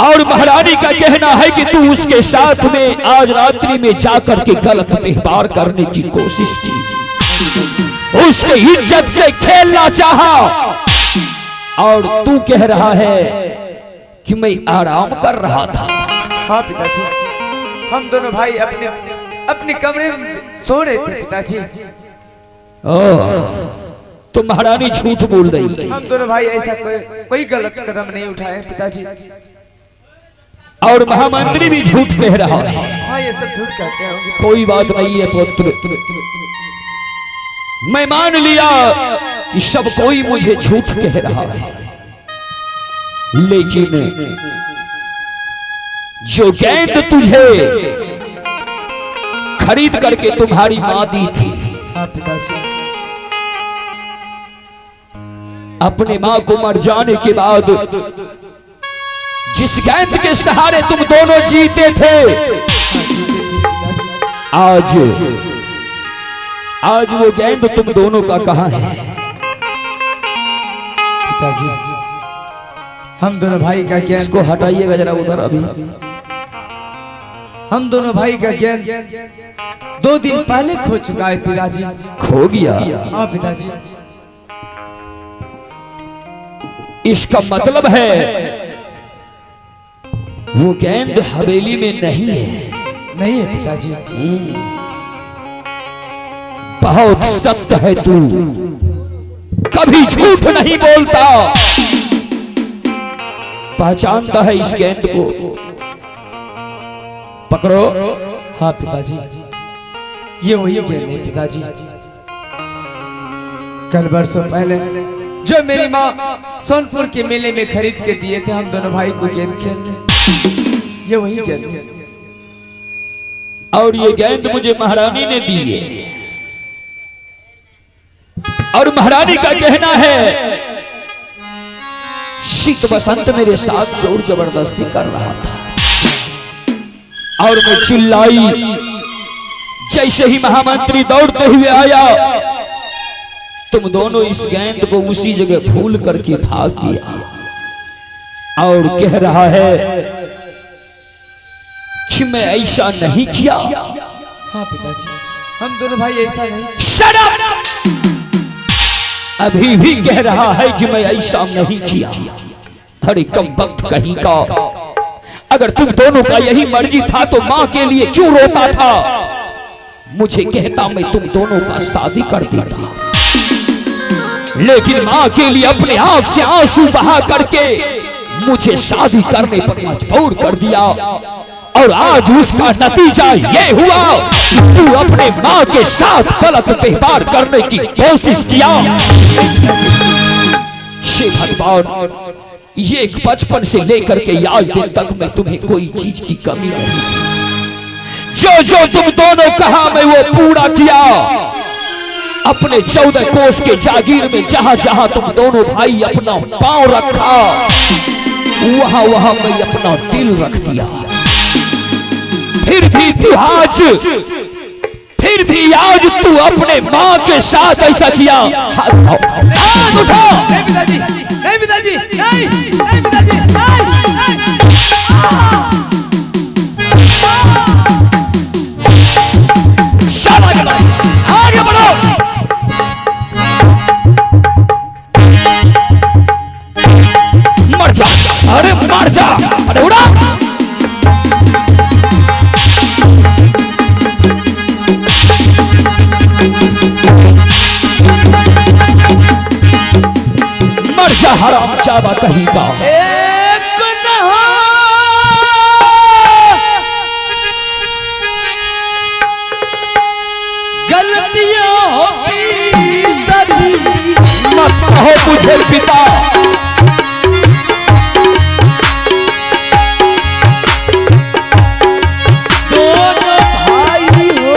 और महारानी का कहना है कि तू उसके साथ में आज रात्रि में जाकर के गलत व्यवहार करने की कोशिश की, उसके इज्जत से खेलना चाहा, और तू कह रहा है कि मैं आराम कर रहा था। हाँ पिताजी, हम दोनों भाई अपने अपने कमरे में सो रहे थे पिताजी। तो महारानी झूठ बोल रही है। हम दोनों भाई ऐसा कोई गलत कदम नहीं उठाए पिताजी। और महामंत्री भी झूठ कह रहा है। हाँ ये सब झूठ कहते हैं। कोई बात नहीं है पुत्र, मैं मान लिया कि सब कोई मुझे झूठ कह रहा है, लेकिन जो गेंद तुझे खरीद करके तुम्हारी मां दी थी, हाँ पिताजी, अपने मां को मर जाने के बाद जिस गेंद के सहारे तुम दोनों जीते थे, आज वो गेंद तुम दोनों का कहां है? पिताजी हम दोनों भाई का गेंद, इसको हटाइएगा जरा उधर। अभी हम दोनों भाई का गेंद 2 दिन पहले खो चुका है पिताजी। खो गया? हाँ पिताजी। इसका मतलब है वो गेंद हवेली में नहीं है। नहीं है पिताजी। बहुत सख्त है तू, कभी झूठ नहीं बोलता, पहचानता है इस गेंद को। पकड़ो। हाँ पिताजी, ये वही गेंद है पिताजी। कल बरसों पहले जो मेरी माँ सोनपुर के मेले में खरीद के दिए थे हम दोनों भाई को गेंद खेलने, ये वही गेंद है। और ये गेंद मुझे महारानी ने दी है, और महारानी का कहना है शीत बसंत मेरे साथ जोर जबरदस्ती कर रहा था, और मैं चिल्लाई। जैसे ही महामंत्री दौड़ते हुए आया, तुम दोनों इस गेंद को उसी जगह भूल करके भाग गया, और कह रहा है कि मैं ऐसा नहीं किया। हाँ पिताजी, हम दोनों भाई ऐसा नहीं। Shut up! अभी भी कह रहा है कि मैं ऐसा नहीं किया। अरे कम वक्त कहीं का, अगर तुम दोनों का यही मर्जी था तो मां के लिए क्यों रोता था? मुझे कहता मैं तुम दोनों का शादी कर देता, लेकिन मां के लिए अपने आंख से आंसू बहा करके मुझे शादी करने पर मजबूर कर दिया, और आज उसका नतीजा ये हुआ कि तू अपने मां के साथ गलत व्यवहार करने की कोशिश किया। हे भगवान, ये बचपन से लेकर के आज दिन तक मैं तुम्हें कोई चीज की कमी नहीं थी। जो जो तुम दोनों कहा मैं वो पूरा किया। अपने 14 कोस के जागीर में जहां जहां तुम दोनों भाई अपना पांव रखा, वहां वहां मैं अपना दिल रख दिया। फिर भी आज तू अपने मां के साथ ऐसा किया। हाथ उठा। नहीं पिताजी, नहीं पिताजी, नहीं, नहीं पिताजी, नहीं। आगे बढ़ो। मर जा, अरे मर जा, अरे उड़ा। मर जा हराम जावा कहीं का। गलतियां होती मत कहो मुझे पिता। दोनों भाई हो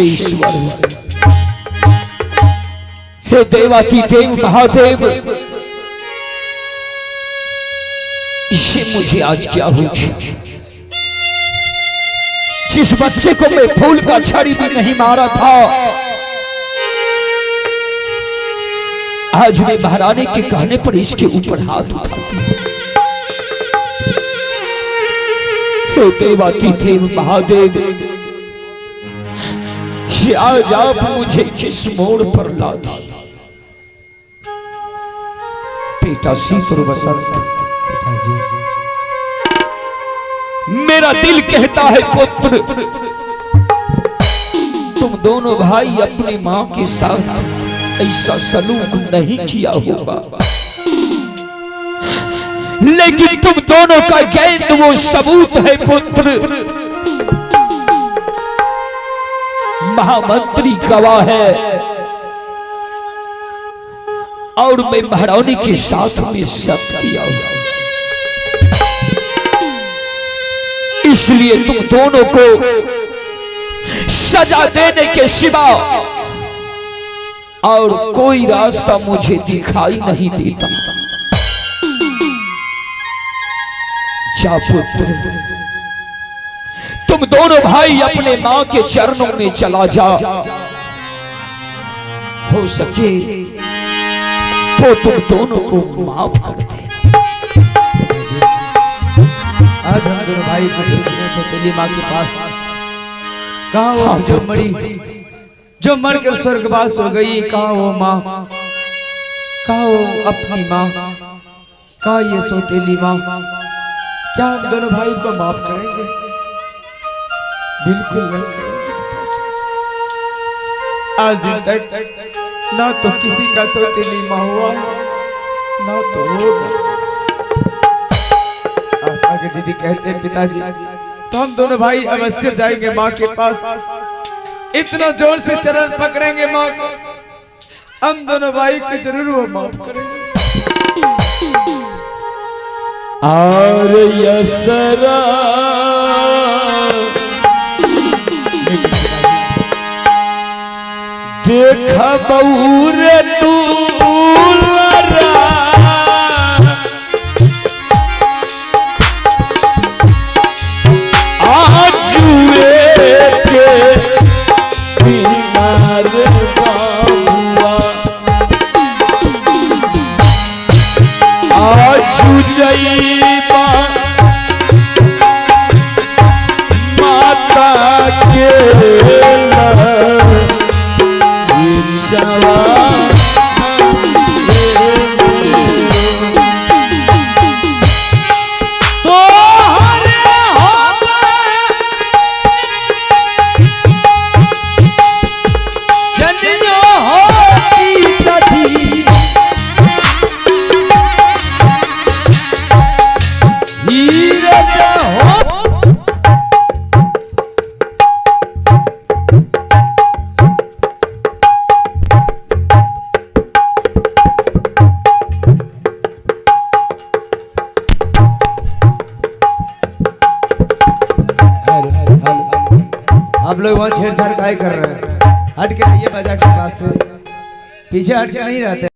हे ईश्वर, हे देवाती देव महादेव, इसे मुझे आज क्या हो गया? जिस बच्चे को मैं फूल का छड़ी भी नहीं मारा था, आज मैं महारानी के कहने पर इसके ऊपर हाथ उठाती हूं। हे देवाती देव महादेव, आज आप मुझे किस मोड़ पर ला दिए? बेटा शीतल बसंत, पिताजी मेरा दिल कहता है पुत्र, तुम दोनों भाई अपनी मां के साथ ऐसा सलूक नहीं किया होगा, लेकिन तुम दोनों का गेंद वो सबूत है पुत्र। महामंत्री गवाह है और मैं महारानी के साथ में सब किया हुआ, इसलिए तुम दोनों को सजा देने के सिवा और कोई रास्ता मुझे दिखाई नहीं देता। जा पुत्र, तुम दोनों भाई अपने मां के चरणों में चला जा, हो सके तो तुम दोनों को माफ कर दे। आज हम दोनों भाई को भेजने सौतेली माँ के पास, कहाँ वो जो मरी, जो मर कर स्वर्गवास हो गई, कहाँ वो माँ, कहाँ वो अपनी माँ, कहाँ ये सौतेली माँ? क्या हम दोनों भाई को माफ करेंगे? बिल्कुल नहीं करेंगे पिताजी। आज दिन तक ना तो किसी का सौतेली माँ हुआ, ना तो होगा। अगर यदि कहते हैं पिताजी तो हम दोनों भाई अवश्य जाएंगे माँ के पास, इतना जोर से चरण पकड़ेंगे माँ को, हम दोनों भाई को जरूर वो माफ करेंगे। और यसरा देखा बऊर दूलरा, आजुए के बीमार बाबुआ, आजू जईबा माता के आप लोग वहाँ छेड़छाड़ काहे कर रहे हैं? हट के रहिए बाजा के पास से, पीछे हट के नहीं रहते।